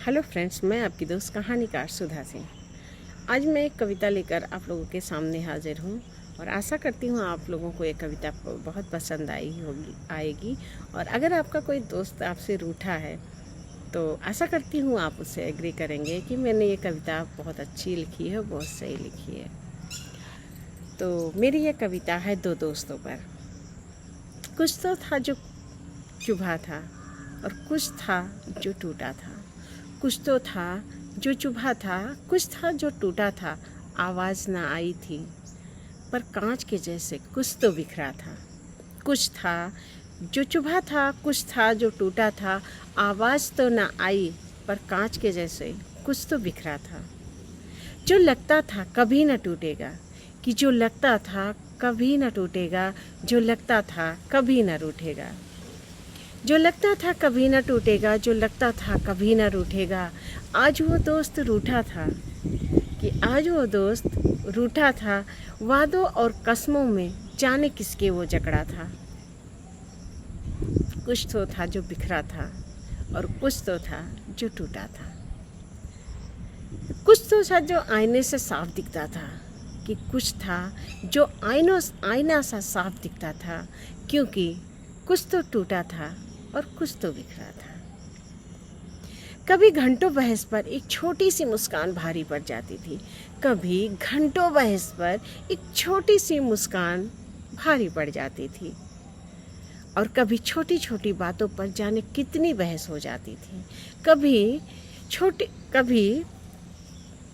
Hello friends, मैं आपकी दोस्त कहानीकार सुधा सिंह। आज मैं एक कविता लेकर आप लोगों के सामने हाजिर हूँ और आशा करती हूँ आप लोगों को ये कविता बहुत पसंद आएगी। और अगर आपका कोई दोस्त आपसे रूठा है तो आशा करती हूँ आप उससे एग्री करेंगे कि मैंने ये कविता बहुत अच्छी लिखी है, बहुत सही लिखी है। तो मेरी ये कविता है दो दोस्तों पर। कुछ तो था जो चुभा था और कुछ था जो टूटा था। कुछ तो था जो चुभा था, कुछ था जो टूटा था। आवाज़ ना आई थी पर कांच के जैसे कुछ तो बिखरा था। कुछ था जो चुभा था, कुछ था जो टूटा था। आवाज़ तो ना आई पर कांच के जैसे कुछ तो बिखरा था। जो लगता था कभी न टूटेगा, कि जो लगता था कभी न टूटेगा, जो लगता था कभी न रूठेगा। जो लगता था कभी न टूटेगा, जो लगता था कभी न रूठेगा। आज वो दोस्त रूठा था, कि आज वो दोस्त रूठा था। वादों और कस्मों में जाने किसके वो जकड़ा था। कुछ तो था जो बिखरा था और कुछ तो था जो टूटा था। कुछ तो था जो आईने से साफ दिखता था, कि कुछ था जो आईना सा साफ दिखता था। क्योंकि कुछ तो टूटा था और कुछ तो बिखरा था। कभी घंटों बहस पर एक छोटी सी मुस्कान भारी पड़ जाती थी। कभी घंटों बहस पर एक छोटी सी मुस्कान भारी पड़ जाती थी। और कभी छोटी छोटी बातों पर जाने कितनी बहस हो जाती थी। कभी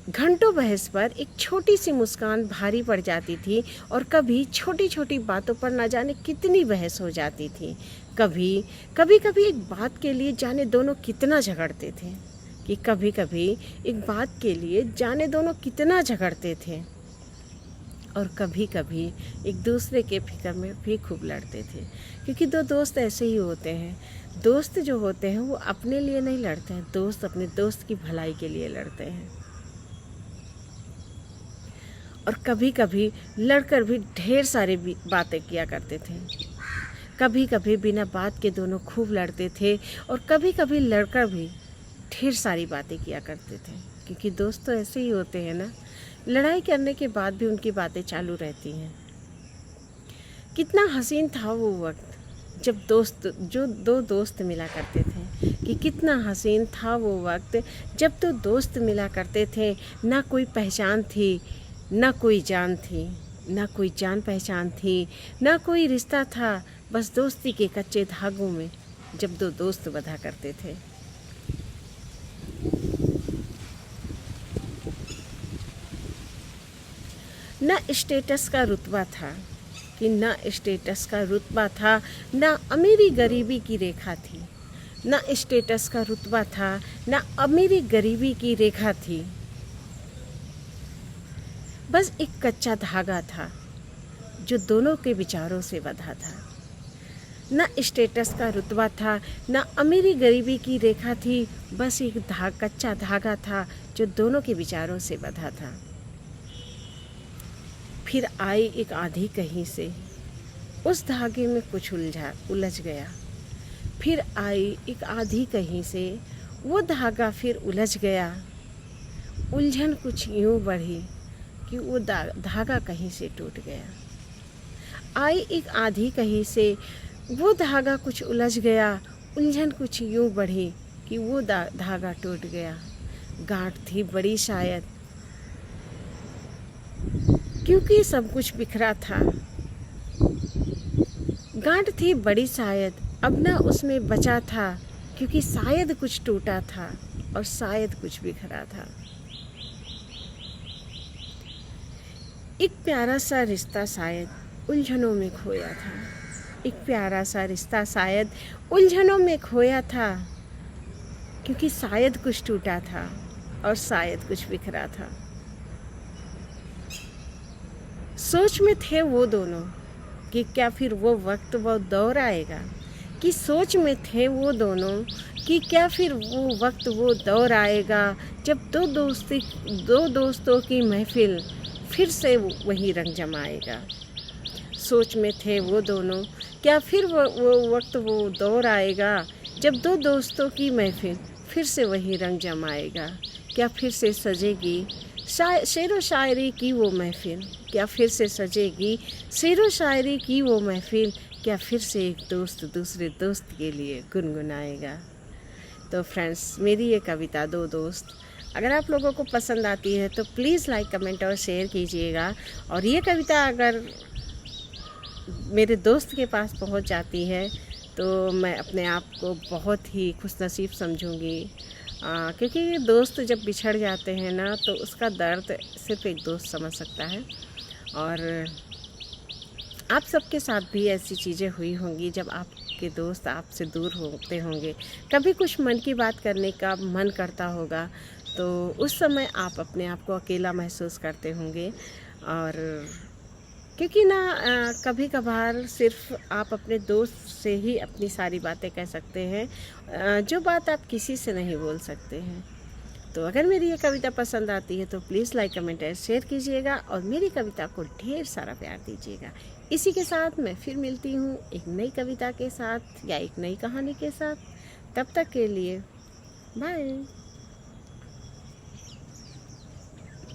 घंटों बहस पर एक छोटी सी मुस्कान भारी पड़ जाती थी और कभी छोटी छोटी बातों पर ना जाने कितनी बहस हो जाती थी। कभी कभी एक बात के लिए जाने दोनों कितना झगड़ते थे, कि कभी कभी एक बात के लिए जाने दोनों कितना झगड़ते थे। और कभी कभी एक दूसरे के फिक्र में भी खूब लड़ते थे। क्योंकि दो दोस्त ऐसे ही होते हैं। दोस्त जो होते हैं वो अपने लिए नहीं लड़ते हैं, दोस्त अपने दोस्त की भलाई के लिए लड़ते हैं। और कभी कभी लड़कर भी ढेर सारी बातें किया करते थे। कभी कभी बिना बात के दोनों खूब लड़ते थे और कभी कभी लड़कर भी ढेर सारी बातें किया करते थे। क्योंकि दोस्त तो ऐसे ही होते हैं ना, लड़ाई करने के बाद भी उनकी बातें चालू रहती हैं। कितना हसीन था वो वक्त जब दो दोस्त मिला करते थे, कि कितना हसीन था वो वक्त जब दो दोस्त मिला करते थे। ना कोई पहचान थी, ना कोई जान थी, ना कोई जान पहचान थी, ना कोई रिश्ता था। बस दोस्ती के कच्चे धागों में जब दो दोस्त बंधा करते थे। ना स्टेटस का रुतबा था, कि ना स्टेटस का रुतबा था, ना अमीरी गरीबी की रेखा थी। ना स्टेटस का रुतबा था, ना अमीरी गरीबी की रेखा थी। बस एक कच्चा धागा था जो दोनों के विचारों से बंधा था। ना स्टेटस का रुतबा था, ना अमीरी गरीबी की रेखा थी। बस एक कच्चा धागा था जो दोनों के विचारों से बंधा था। फिर आई एक आंधी कहीं से, उस धागे में कुछ उलझ गया। फिर आई एक आंधी कहीं से, वो धागा फिर उलझ गया। उलझन कुछ यूं बढ़ी कि वो धागा कहीं से टूट गया। आई एक आंधी कहीं से, वो धागा कुछ उलझ गया। उलझन कुछ यूं बढ़ी कि वो धागा टूट गया। गांठ थी बड़ी शायद, क्योंकि सब कुछ बिखरा था। गांठ थी बड़ी शायद, अब ना उसमें बचा था। क्योंकि शायद कुछ टूटा था और शायद कुछ बिखरा था। एक प्यारा सा रिश्ता शायद उलझनों में खोया था। एक प्यारा सा रिश्ता शायद उलझनों में खोया था। क्योंकि शायद कुछ टूटा था और शायद कुछ बिखरा था। सोच में थे वो दोनों कि क्या फिर वो वक्त वो दौर आएगा। कि सोच में थे वो दोनों कि क्या फिर वो वक्त वो दौर आएगा जब दो दोस्तों की महफिल फिर से वही रंग जमाएगा। सोच में थे वो दोनों, क्या फिर वो वक्त वो दौर आएगा जब दो दोस्तों की महफिल फिर से वही रंग जमाएगा? क्या फिर से सजेगी शेरो शायरी की वो महफिल? क्या फिर से सजेगी शेरो शायरी की वो महफिल? क्या फिर से एक दोस्त दूसरे दोस्त के लिए गुनगुनाएगा? तो फ्रेंड्स, मेरी ये कविता दो दोस्त अगर आप लोगों को पसंद आती है तो प्लीज़ लाइक, कमेंट और शेयर कीजिएगा। और ये कविता अगर मेरे दोस्त के पास पहुंच जाती है तो मैं अपने आप को बहुत ही खुशनसीब समझूंगी, क्योंकि ये दोस्त जब बिछड़ जाते हैं ना तो उसका दर्द सिर्फ एक दोस्त समझ सकता है। और आप सबके साथ भी ऐसी चीज़ें हुई होंगी जब आपके दोस्त आपसे दूर होते होंगे, कभी कुछ मन की बात करने का मन करता होगा तो उस समय आप अपने आप को अकेला महसूस करते होंगे। और क्योंकि ना कभी कभार सिर्फ आप अपने दोस्त से ही अपनी सारी बातें कह सकते हैं, जो बात आप किसी से नहीं बोल सकते हैं। तो अगर मेरी ये कविता पसंद आती है तो प्लीज़ लाइक, कमेंट और शेयर कीजिएगा और मेरी कविता को ढेर सारा प्यार दीजिएगा। इसी के साथ मैं फिर मिलती हूँ एक नई कविता के साथ या एक नई कहानी के साथ। तब तक के लिए बाय।